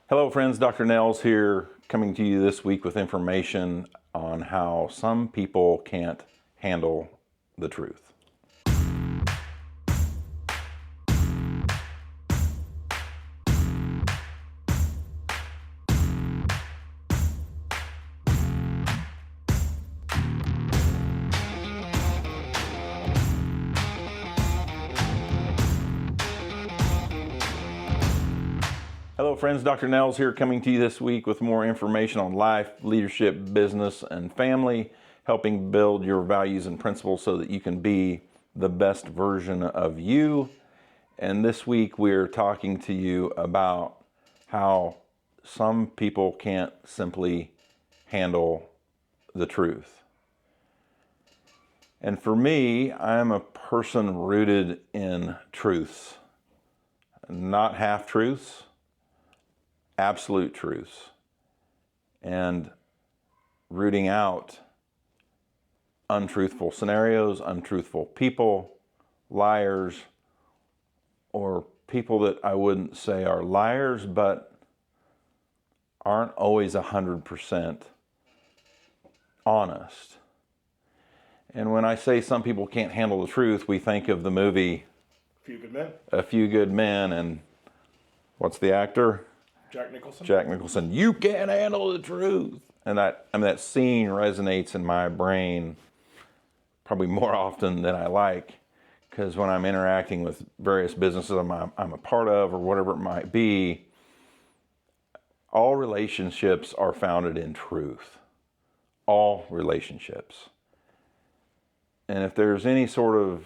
Hello friends, Dr. Nels here, coming to you this week with information on how some people can't handle the truth. Hello friends, Dr. Nels here, coming to you this week with more information on life, leadership, business, and family, helping build your values and principles so that you can be the best version of you. And this week we're talking to you about how some people can't simply handle the truth. And for me, I'm a person rooted in truths, not half-truths, absolute truths, and rooting out untruthful scenarios, untruthful people, liars, or people that I wouldn't say are liars, but aren't always 100% honest. And when I say some people can't handle the truth, we think of the movie Few Good Men. A Few Good Men, and what's the actor? Jack Nicholson. Jack Nicholson. You can't handle the truth. And that scene resonates in my brain probably more often than I like, because when I'm interacting with various businesses I'm a part of or whatever it might be, all relationships are founded in truth. All relationships. And if there's any sort of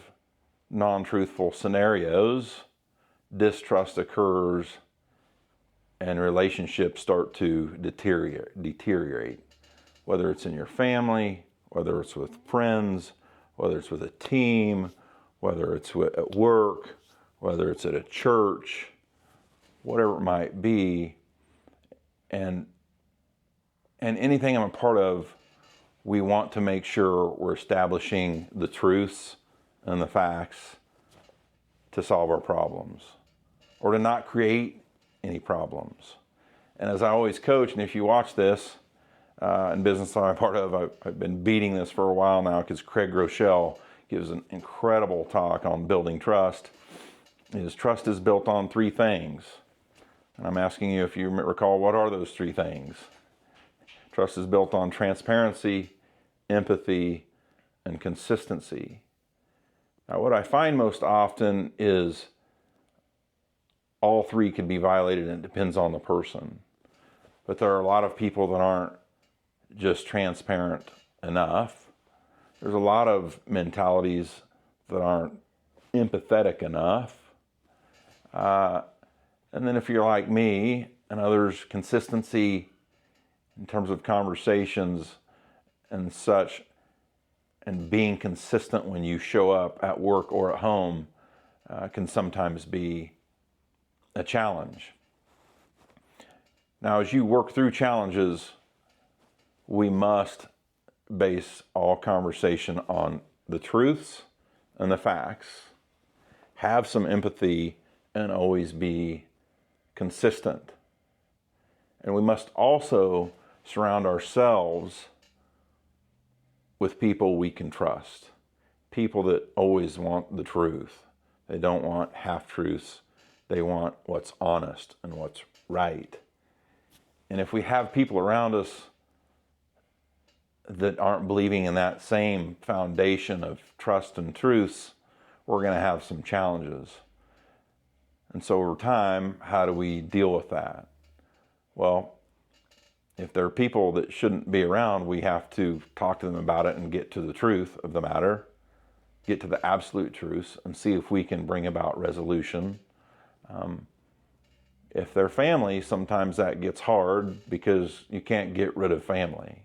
non-truthful scenarios, distrust occurs and relationships start to deteriorate, whether it's in your family, whether it's with friends, whether it's with a team, whether it's at work, whether it's at a church, whatever it might be. And anything I'm a part of, we want to make sure we're establishing the truths and the facts to solve our problems, or to not create any problems. And as I always coach, and if you watch this in business that I'm part of, I've been beating this for a while now, because Craig Groeschel gives an incredible talk on building trust. His trust is built on three things. And I'm asking you, if you recall, what are those three things? Trust is built on transparency, empathy, and consistency. Now, what I find most often is all three can be violated, and it depends on the person. But there are a lot of people that aren't just transparent enough. There's a lot of mentalities that aren't empathetic enough. And then if you're like me and others, consistency in terms of conversations and such, and being consistent when you show up at work or at home can sometimes be a challenge. Now, as you work through challenges, we must base all conversation on the truths and the facts, have some empathy, and always be consistent. And we must also surround ourselves with people we can trust, people that always want the truth. They don't want half-truths. They want what's honest and what's right. And if we have people around us that aren't believing in that same foundation of trust and truths, we're going to have some challenges. And so over time, how do we deal with that? Well, if there are people that shouldn't be around, we have to talk to them about it and get to the truth of the matter, get to the absolute truths, and see if we can bring about resolution. If they're family, sometimes that gets hard because you can't get rid of family.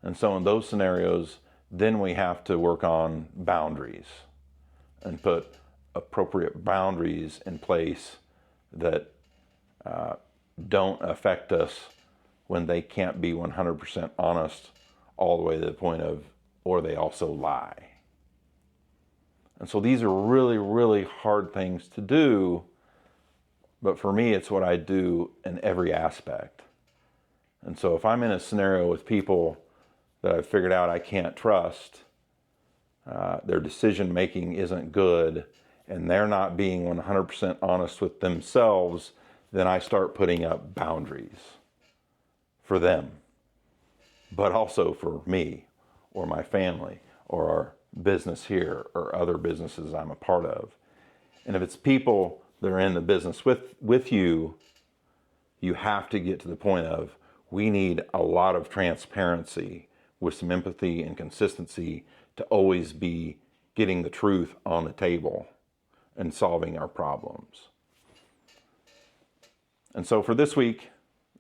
And so in those scenarios, then we have to work on boundaries and put appropriate boundaries in place that don't affect us when they can't be 100% honest all the way to the point of, or they also lie. And so these are really, really hard things to do but for me, it's what I do in every aspect. And so if I'm in a scenario with people that I've figured out I can't trust, their decision making isn't good, and they're not being 100% honest with themselves, then I start putting up boundaries for them, but also for me or my family or our business here or other businesses I'm a part of. And if it's people that are in the business with you, you have to get to the point of, we need a lot of transparency with some empathy and consistency to always be getting the truth on the table and solving our problems. And so for this week,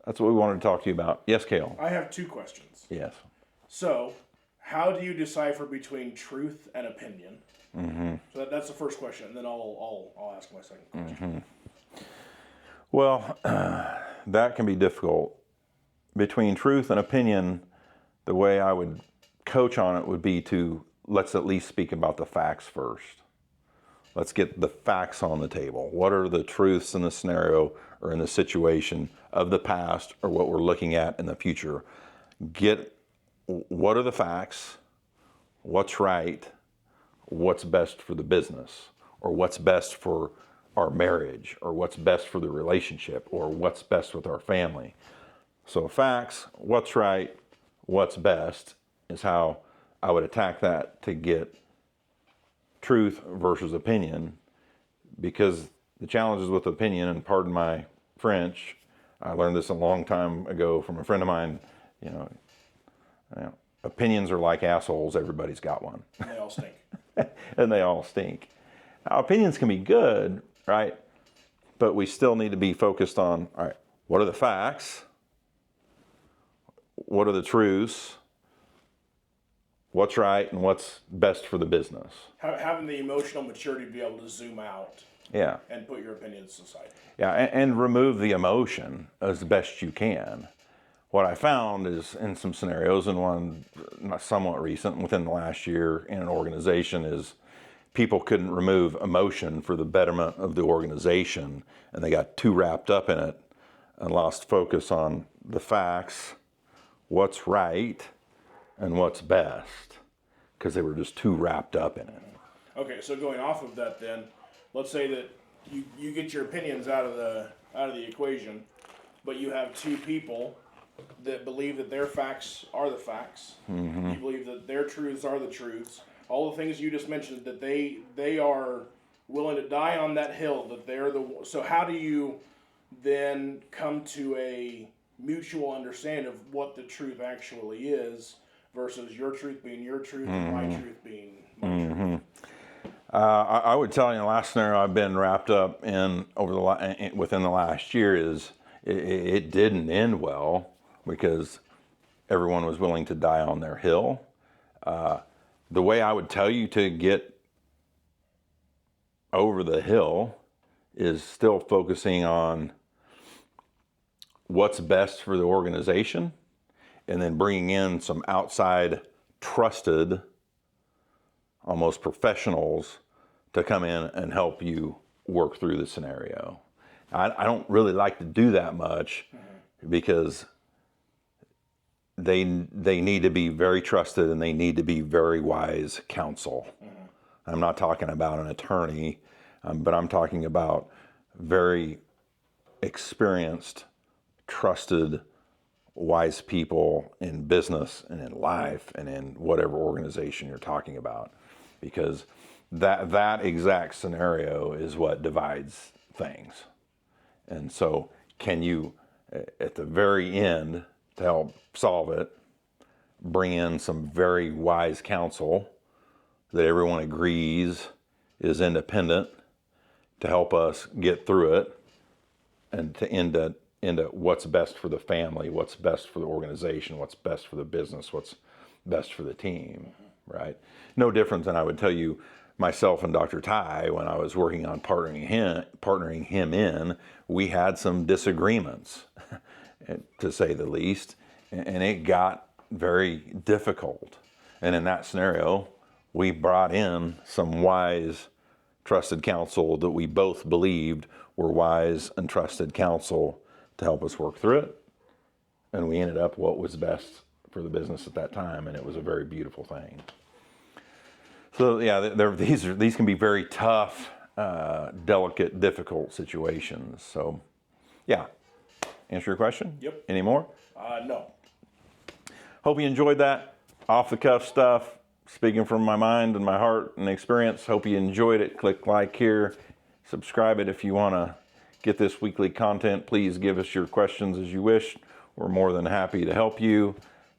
that's what we wanted to talk to you about. Yes, Cale? I have 2 questions. Yes. So, how do you decipher between truth and opinion? So that's the first question, and then I'll ask my second question. Well, that can be difficult. Between truth and opinion, the way I would coach on it would be to, let's at least speak about the facts first. Let's get the facts on the table. What are the truths in the scenario or in the situation of the past or what we're looking at in the future? What are the facts? What's right? What's best for the business? Or what's best for our marriage? Or what's best for the relationship? Or what's best with our family? So facts, what's right, what's best is how I would attack that to get truth versus opinion, because the challenges with opinion, and pardon my French, I learned this a long time ago from a friend of mine, opinions are like assholes, everybody's got one. And they all stink. And they all stink. Now, opinions can be good, right? But we still need to be focused on, all right, what are the facts? What are the truths? What's right and what's best for the business? Having the emotional maturity to be able to zoom out Yeah. and put your opinions aside. Yeah, and remove the emotion as best you can. What I found is in some scenarios, and one somewhat recent within the last year in an organization, is people couldn't remove emotion for the betterment of the organization, and they got too wrapped up in it and lost focus on the facts, what's right, and what's best, because they were just too wrapped up in it. Okay, so going off of that then, let's say that you get your opinions out of the equation, but you have 2 people that believe that their facts are the facts. Mm-hmm. You believe that their truths are the truths. All the things you just mentioned, that they are willing to die on that hill, that they're so how do you then come to a mutual understanding of what the truth actually is versus your truth being your truth and my truth being my truth? I would tell you, the last scenario I've been wrapped up in within the last year is it didn't end well because everyone was willing to die on their hill. The way I would tell you to get over the hill is still focusing on what's best for the organization, and then bringing in some outside trusted, almost professionals to come in and help you work through the scenario. I don't really like to do that much because they need to be very trusted and they need to be very wise counsel. I'm not talking about an attorney, but I'm talking about very experienced, trusted, wise people in business and in life and in whatever organization you're talking about, because that exact scenario is what divides things. And so can you, at the very end, to help solve it, bring in some very wise counsel that everyone agrees is independent to help us get through it and to end into what's best for the family, what's best for the organization, what's best for the business, what's best for the team, right? No different than I would tell you, myself and Dr. Ty, when I was working on partnering him in, we had some disagreements, to say the least, and it got very difficult. And in that scenario, we brought in some wise, trusted counsel that we both believed were wise and trusted counsel to help us work through it. And we ended up what was best for the business at that time, and it was a very beautiful thing. So yeah, these can be very tough, delicate, difficult situations. So yeah, answer your question? Yep. Any more? No. Hope you enjoyed that off the cuff stuff, speaking from my mind and my heart and experience. Hope you enjoyed it. Click like here, subscribe it if you want to get this weekly content. Please give us your questions as you wish. We're more than happy to help you.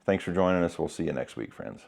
Thanks for joining us. We'll see you next week, friends.